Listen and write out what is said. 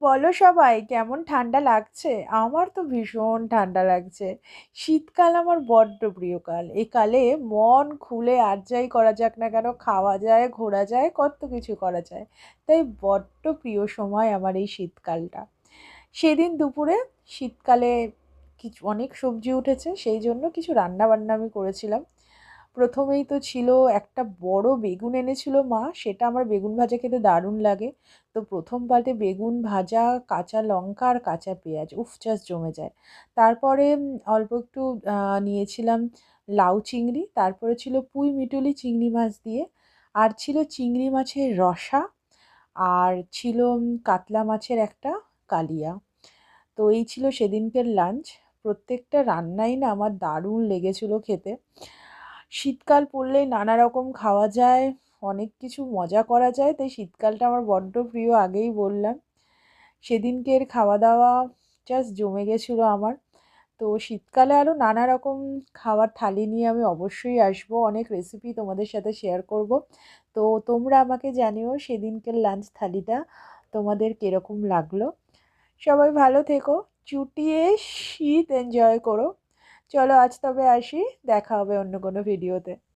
বলো সবাই কেমন ঠান্ডা লাগছে? আমার তো ভীষণ ঠান্ডা লাগছে। শীতকাল আমার বড্ড প্রিয় কাল। এই কালে মন খুলে আর যাই করা যাক না কেন, খাওয়া যায়, ঘোরা যায়, কত কিছু করা যায়। তাই বড্ড প্রিয় সময় আমার এই শীতকালটা। সেদিন দুপুরে শীতকালে কিছু অনেক সবজি উঠেছে, সেই জন্য কিছু রান্না বান্না আমি করেছিলাম। প্রথমেই তো ছিল একটা বড় বেগুন এনেছিল মা, সেটা আমার বেগুন ভাজা খেতে দারুণ লাগে। তো প্রথম পাতে বেগুন ভাজা, কাঁচা লঙ্কা আর কাঁচা পেঁয়াজ, উফ জাস্ট জমে যায়। তারপরে অল্প একটু নিয়েছিলাম লাউ চিংড়ি, তারপরে ছিল পুঁই মিটুলি চিংড়ি মাছ দিয়ে, আর ছিল চিংড়ি মাছের রসা, আর ছিল কাতলা মাছের একটা কালিয়া। তো এই ছিল সেদিনকের লাঞ্চ। প্রত্যেকটা রান্নাই না আমার দারুণ লেগেছিল খেতে। শীতকাল পড়লেই নানা রকম খাওয়া যায়, অনেক কিছু মজা করা যায়, তাই শীতকালটা আমার বড্ড প্রিয়, আগেই বললাম। সেদিনকের খাওয়া দাওয়া জাস্ট জমে গেছিলো আমার। তো শীতকালে আরও নানা রকম খাবার থালি নিয়ে আমি অবশ্যই আসবো, অনেক রেসিপি তোমাদের সাথে শেয়ার করব। তো তোমরা আমাকে জানিও সেদিনকের লাঞ্চ থালিটা তোমাদের কিরকম লাগলো। সবাই ভালো থেকো, চুটিয়ে শীত এনজয় করো। চলো আজ তবে আসি, দেখা হবে অন্য কোনো ভিডিওতে।